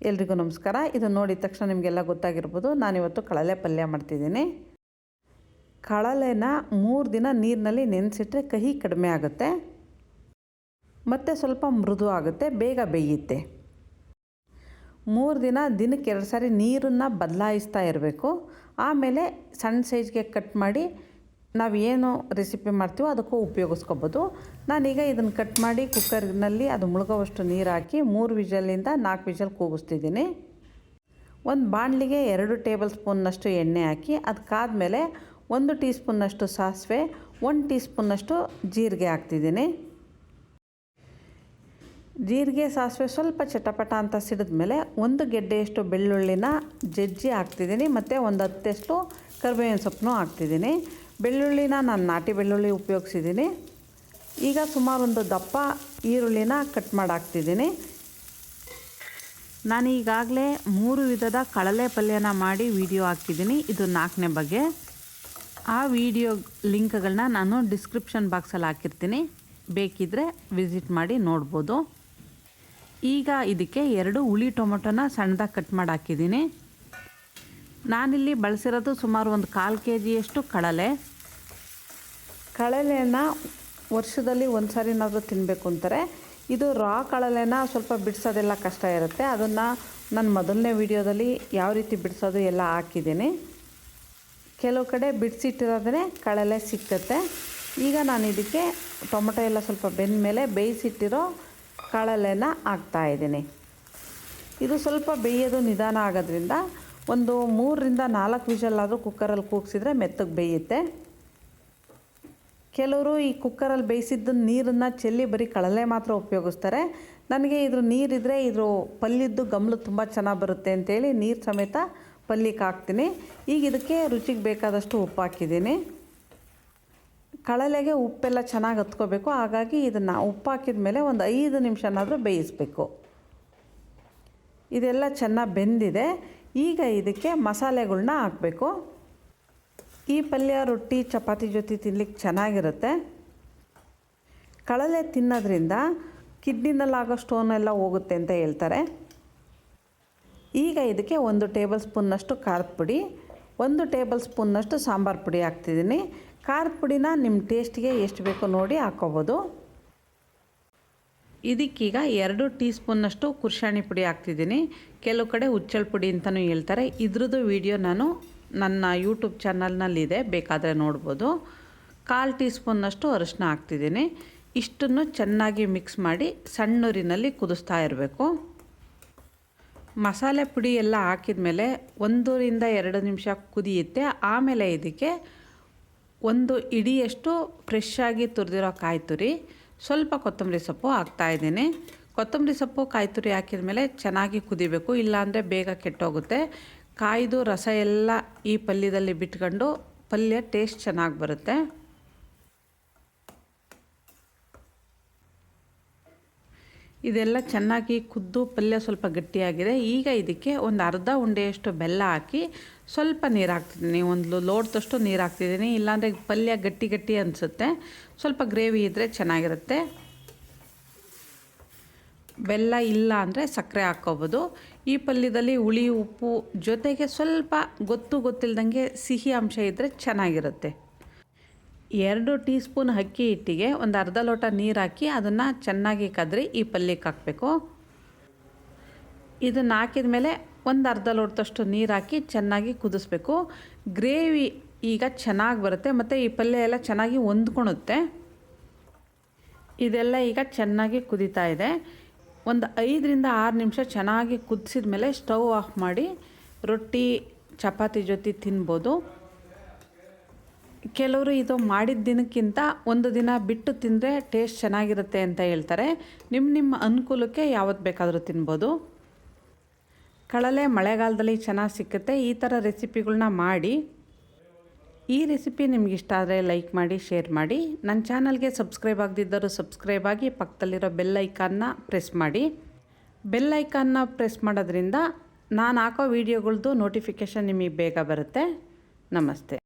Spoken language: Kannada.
ಎಲ್ರಿಗೂ ನಮಸ್ಕಾರ. ಇದು ನೋಡಿದ ತಕ್ಷಣ ನಿಮಗೆಲ್ಲ ಗೊತ್ತಾಗಿರ್ಬೋದು, ನಾನಿವತ್ತು ಕಳಲೆ ಪಲ್ಯ ಮಾಡ್ತಿದ್ದೀನಿ. ಕಳಲೆನ 3 ದಿನ ನೀರಿನಲ್ಲಿ ನೆನೆಸಿಟ್ರೆ ಕಹಿ ಕಡಿಮೆ ಆಗುತ್ತೆ ಮತ್ತು ಸ್ವಲ್ಪ ಮೃದು ಆಗುತ್ತೆ, ಬೇಗ ಬೇಯುತ್ತೆ. 3 ದಿನ ದಿನಕ್ಕೆ 2 ಸಾರಿ ನೀರನ್ನು ಬದಲಾಯಿಸ್ತಾ ಇರಬೇಕು. ಆಮೇಲೆ ಸಣ್ಣ ಸೈಜ್ಗೆ ಕಟ್ ಮಾಡಿ ನಾವು ಏನು ರೆಸಿಪಿ ಮಾಡ್ತೀವೋ ಅದಕ್ಕೂ ಉಪಯೋಗಿಸ್ಕೋಬೋದು. ನಾನೀಗ ಇದನ್ನು ಕಟ್ ಮಾಡಿ ಕುಕ್ಕರ್ನಲ್ಲಿ ಅದು ಮುಳುಗೋವಷ್ಟು ನೀರು ಹಾಕಿ 3 ವಿಷಲಿಂದ 4 ವಿಷಲ್ ಕೂಗಿಸ್ತಿದ್ದೀನಿ. ಒಂದು ಬಾಣಲಿಗೆ 2 ಟೇಬಲ್ ಸ್ಪೂನ್ನಷ್ಟು ಎಣ್ಣೆ ಹಾಕಿ ಅದಕ್ಕಾದಮೇಲೆ 1 ಟೀ ಸ್ಪೂನ್ನಷ್ಟು ಸಾಸಿವೆ, 1 ಟೀ ಸ್ಪೂನ್ನಷ್ಟು ಜೀರಿಗೆ ಹಾಕ್ತಿದ್ದೀನಿ. ಜೀರಿಗೆ ಸಾಸಿವೆ ಸ್ವಲ್ಪ ಚಟಪಟ ಅಂತ ಸಿಡಿದ ಮೇಲೆ 1 ಗೆಡ್ಡೆಯಷ್ಟು ಬೆಳ್ಳುಳ್ಳಿನ ಜಜ್ಜಿ ಹಾಕ್ತಿದ್ದೀನಿ ಮತ್ತು 1 ಹತ್ತಷ್ಟು ಕರಿಬೇವಿನ ಸೊಪ್ಪನ್ನು ಹಾಕ್ತಿದ್ದೀನಿ. ಬೆಳ್ಳುಳ್ಳಿನ ನಾನು ನಾಟಿ ಬೆಳ್ಳುಳ್ಳಿ ಉಪಯೋಗಿಸಿದ್ದೀನಿ. ಈಗ ಸುಮಾರು ಒಂದು ದಪ್ಪ ಈರುಳ್ಳಿನ ಕಟ್ ಮಾಡಿ ಹಾಕ್ತಿದ್ದೀನಿ. ನಾನು ಈಗಾಗಲೇ 3 ವಿಧದ ಕಳಲೆ ಪಲ್ಯನ ಮಾಡಿ ವಿಡಿಯೋ ಹಾಕಿದ್ದೀನಿ. ಇದು 4ನೇ ಬಗೆ. ಆ ವಿಡಿಯೋ ಲಿಂಕ್ಗಳನ್ನ ನಾನು ಡಿಸ್ಕ್ರಿಪ್ಷನ್ ಬಾಕ್ಸಲ್ಲಿ ಹಾಕಿರ್ತೀನಿ, ಬೇಕಿದ್ದರೆ ವಿಸಿಟ್ ಮಾಡಿ ನೋಡ್ಬೋದು. ಈಗ ಇದಕ್ಕೆ 2 ಹುಳಿ ಟೊಮೊಟೊನ ಸಣ್ಣದಾಗಿ ಕಟ್ ಮಾಡಿ ಹಾಕಿದ್ದೀನಿ. ನಾನಿಲ್ಲಿ ಬಳಸಿರೋದು ಸುಮಾರು ಒಂದು 1/4 kgಯಷ್ಟು ಕಳಲೆನ ವರ್ಷದಲ್ಲಿ ಒಂದು ಸಾರಿನಾದರೂ ತಿನ್ನಬೇಕು ಅಂತಾರೆ. ಇದು ರಾ ಕಳಲೆನ ಸ್ವಲ್ಪ ಬಿಡಿಸೋದೆಲ್ಲ ಕಷ್ಟ ಇರುತ್ತೆ. ಅದನ್ನು ನಾನು ಮೊದಲನೇ ವಿಡಿಯೋದಲ್ಲಿ ಯಾವ ರೀತಿ ಬಿಡಿಸೋದು ಎಲ್ಲ ಹಾಕಿದ್ದೀನಿ. ಕೆಲವು ಕಡೆ ಬಿಡಿಸಿಟ್ಟಿರೋದೇ ಕಳಲೆ ಸಿಕ್ಕತ್ತೆ. ಈಗ ನಾನು ಇದಕ್ಕೆ ಟೊಮೊಟೊ ಎಲ್ಲ ಸ್ವಲ್ಪ ಬೆಂದ ಮೇಲೆ ಬೇಯಿಸಿಟ್ಟಿರೋ ಕಳಲೆನ ಹಾಕ್ತಾಯಿದ್ದೀನಿ. ಇದು ಸ್ವಲ್ಪ ಬೇಯೋದು ನಿಧಾನ ಆಗೋದ್ರಿಂದ ಒಂದು 3ರಿಂದ 4 ವಿಷಲ್ಲಾದರೂ ಕುಕ್ಕರಲ್ಲಿ ಕೂಗಿಸಿದ್ರೆ ಮೆತ್ತಗೆ ಬೇಯುತ್ತೆ. ಕೆಲವರು ಈ ಕುಕ್ಕರಲ್ಲಿ ಬೇಯಿಸಿದ್ದು ನೀರನ್ನು ಚೆಲ್ಲಿ ಬರೀ ಕಳಲೆ ಮಾತ್ರ ಉಪಯೋಗಿಸ್ತಾರೆ. ನನಗೆ ಇದ್ರ ನೀರಿದ್ದರೆ ಇದ್ರ ಪಲ್ಯದ್ದು ಗಮಲು ತುಂಬ ಚೆನ್ನಾಗಿ ಬರುತ್ತೆ ಅಂತೇಳಿ ನೀರು ಸಮೇತ ಪಲ್ಯಕ್ಕೆ ಹಾಕ್ತೀನಿ. ಈಗ ಇದಕ್ಕೆ ರುಚಿಗೆ ಬೇಕಾದಷ್ಟು ಉಪ್ಪು ಹಾಕಿದ್ದೀನಿ. ಕಳಲೆಗೆ ಉಪ್ಪೆಲ್ಲ ಚೆನ್ನಾಗಿ ಹತ್ಕೋಬೇಕು, ಹಾಗಾಗಿ ಇದನ್ನು ಉಪ್ಪು ಹಾಕಿದ ಮೇಲೆ ಒಂದು 5 ನಿಮಿಷನಾದರೂ ಬೇಯಿಸಬೇಕು. ಇದೆಲ್ಲ ಚೆನ್ನಾಗಿ ಬೆಂದಿದೆ. ಈಗ ಇದಕ್ಕೆ ಮಸಾಲೆಗಳ್ನ ಹಾಕಬೇಕು. ಈ ಪಲ್ಯ ರೊಟ್ಟಿ ಚಪಾತಿ ಜೊತೆ ತಿನ್ಲಿಕ್ಕೆ ಚೆನ್ನಾಗಿರುತ್ತೆ. ಕಳಲೆ ತಿನ್ನೋದ್ರಿಂದ ಕಿಡ್ನಿನಲ್ಲಾಗೋ ಸ್ಟೋನ್ ಎಲ್ಲ ಹೋಗುತ್ತೆ ಅಂತ ಹೇಳ್ತಾರೆ. ಈಗ ಇದಕ್ಕೆ 1 ಟೇಬಲ್ ಸ್ಪೂನ್ನಷ್ಟು ಖಾರದ ಪುಡಿ, 1 ಟೇಬಲ್ ಸ್ಪೂನ್ನಷ್ಟು ಸಾಂಬಾರು ಪುಡಿ ಹಾಕ್ತಿದ್ದೀನಿ. ಖಾರದ ಪುಡಿನ ನಿಮ್ಮ ಟೇಸ್ಟಿಗೆ ಎಷ್ಟು ಬೇಕೋ ನೋಡಿ ಹಾಕ್ಕೋಬೋದು. ಇದಕ್ಕೀಗ 2 ಟೀ ಸ್ಪೂನ್ನಷ್ಟು ಕುರ್ಷಾಣಿ ಪುಡಿ ಹಾಕ್ತಿದ್ದೀನಿ. ಕೆಲವು ಕಡೆ ಹುಚ್ಚಳ ಪುಡಿ ಅಂತಲೂ ಹೇಳ್ತಾರೆ. ಇದ್ರದ್ದು ವಿಡಿಯೋ ನಾನು ನನ್ನ ಯೂಟ್ಯೂಬ್ ಚಾನಲ್ನಲ್ಲಿದೆ, ಬೇಕಾದರೆ ನೋಡ್ಬೋದು. 1/4 ಟೀ ಸ್ಪೂನ್ನಷ್ಟು ಅರಿಶಿನ ಹಾಕ್ತಿದ್ದೀನಿ. ಇಷ್ಟನ್ನು ಚೆನ್ನಾಗಿ ಮಿಕ್ಸ್ ಮಾಡಿ ಸಣ್ಣೂರಿನಲ್ಲಿ ಕುದಿಸ್ತಾ ಇರಬೇಕು. ಮಸಾಲೆ ಪುಡಿ ಎಲ್ಲ ಹಾಕಿದ ಮೇಲೆ 1ರಿಂದ 2 ನಿಮಿಷ ಕುದಿಯುತ್ತೆ. ಆಮೇಲೆ ಇದಕ್ಕೆ 1 ಇಡಿಯಷ್ಟು ಫ್ರೆಶ್ ಆಗಿ ತುರಿದಿರೋ ಕಾಯಿ ತುರಿ, ಸ್ವಲ್ಪ ಕೊತ್ತಂಬರಿ ಸೊಪ್ಪು ಹಾಕ್ತಾಯಿದ್ದೀನಿ. ಕೊತ್ತಂಬರಿ ಸೊಪ್ಪು ಕಾಯಿ ತುರಿ ಹಾಕಿದ ಮೇಲೆ ಚೆನ್ನಾಗಿ ಕುದಿಬೇಕು, ಇಲ್ಲಾಂದರೆ ಬೇಗ ಕೆಟ್ಟೋಗುತ್ತೆ. ಕಾಯ್ದು ರಸ ಎಲ್ಲ ಈ ಪಲ್ಯದಲ್ಲಿ ಬಿಟ್ಕೊಂಡು ಪಲ್ಯ ಟೇಸ್ಟ್ ಚೆನ್ನಾಗಿ ಬರುತ್ತೆ. ಇದೆಲ್ಲ ಚೆನ್ನಾಗಿ ಕುದ್ದು ಪಲ್ಯ ಸ್ವಲ್ಪ ಗಟ್ಟಿಯಾಗಿದೆ. ಈಗ ಇದಕ್ಕೆ ಒಂದು ಅರ್ಧ ಉಂಡೆಯಷ್ಟು ಬೆಲ್ಲ ಹಾಕಿ ಸ್ವಲ್ಪ ನೀರು ಹಾಕ್ತಿದ್ದೀನಿ. ಒಂದು ಲೋಟದಷ್ಟು ನೀರು ಹಾಕ್ತಿದ್ದೀನಿ, ಇಲ್ಲಾಂದರೆ ಪಲ್ಯ ಗಟ್ಟಿ ಗಟ್ಟಿ ಅನಿಸುತ್ತೆ. ಸ್ವಲ್ಪ ಗ್ರೇವಿ ಇದ್ದರೆ ಚೆನ್ನಾಗಿರುತ್ತೆ. ಬೆಲ್ಲ ಇಲ್ಲ ಅಂದರೆ ಸಕ್ಕರೆ ಹಾಕ್ಕೋಬೋದು. ಈ ಪಲ್ಯದಲ್ಲಿ ಹುಳಿ ಉಪ್ಪು ಜೊತೆಗೆ ಸ್ವಲ್ಪ ಗೊತ್ತಿಲ್ದಂಗೆ ಸಿಹಿ ಅಂಶ ಇದ್ದರೆ ಚೆನ್ನಾಗಿರುತ್ತೆ. 2 ಟೀ ಸ್ಪೂನ್ ಅಕ್ಕಿ ಹಿಟ್ಟಿಗೆ ಒಂದು ಅರ್ಧ ಲೋಟ ನೀರು ಹಾಕಿ ಅದನ್ನು ಚೆನ್ನಾಗಿ ಕದರಿ ಈ ಪಲ್ಯಕ್ಕೆ ಹಾಕಬೇಕು. ಇದನ್ನು ಹಾಕಿದ ಮೇಲೆ ಒಂದು ಅರ್ಧ ಲೋಟದಷ್ಟು ನೀರು ಹಾಕಿ ಚೆನ್ನಾಗಿ ಕುದಿಸ್ಬೇಕು. ಗ್ರೇವಿ ಈಗ ಚೆನ್ನಾಗಿ ಬರುತ್ತೆ ಮತ್ತು ಈ ಪಲ್ಯ ಎಲ್ಲ ಚೆನ್ನಾಗಿ ಹೊಂದ್ಕೊಳುತ್ತೆ. ಇದೆಲ್ಲ ಈಗ ಚೆನ್ನಾಗಿ ಕುದೀತಾ ಇದೆ. ಒಂದು 5ರಿಂದ 6 ನಿಮಿಷ ಚೆನ್ನಾಗಿ ಕುದಿಸಿದ ಮೇಲೆ ಸ್ಟವ್ ಆಫ್ ಮಾಡಿ ರೊಟ್ಟಿ ಚಪಾತಿ ಜೊತೆ ತಿನ್ಬೋದು. ಕೆಲವರು ಇದು ಮಾಡಿದ ದಿನಕ್ಕಿಂತ 1 ದಿನ ಬಿಟ್ಟು ತಿಂದರೆ ಟೇಸ್ಟ್ ಚೆನ್ನಾಗಿರುತ್ತೆ ಅಂತ ಹೇಳ್ತಾರೆ. ನಿಮ್ಮ ಅನುಕೂಲಕ್ಕೆ ಯಾವತ್ತು ಬೇಕಾದರೂ ತಿನ್ಬೋದು. ಕಳಲೆ ಮಳೆಗಾಲದಲ್ಲಿ ಚೆನ್ನಾಗಿ ಸಿಕ್ಕುತ್ತೆ. ಈ ಥರ ರೆಸಿಪಿಗಳನ್ನ ಮಾಡಿ. ಈ ರೆಸಿಪಿ ನಿಮ್ಗೆ ಇಷ್ಟ ಆದರೆ ಲೈಕ್ ಮಾಡಿ, ಶೇರ್ ಮಾಡಿ. ನನ್ನ ಚಾನಲ್ಗೆ ಸಬ್ಸ್ಕ್ರೈಬ್ ಆಗದಿದ್ದರೂ ಸಬ್ಸ್ಕ್ರೈಬ್ ಆಗಿ ಪಕ್ಕದಲ್ಲಿರೋ ಬೆಲ್ ಐಕಾನ್ನ ಪ್ರೆಸ್ ಮಾಡಿ. ಬೆಲ್ ಐಕಾನ್ನ ಪ್ರೆಸ್ ಮಾಡೋದ್ರಿಂದ ನಾನು ಹಾಕೋ ವೀಡಿಯೋಗಳ್ದು ನೋಟಿಫಿಕೇಷನ್ ನಿಮಗೆ ಬೇಗ ಬರುತ್ತೆ. ನಮಸ್ತೆ.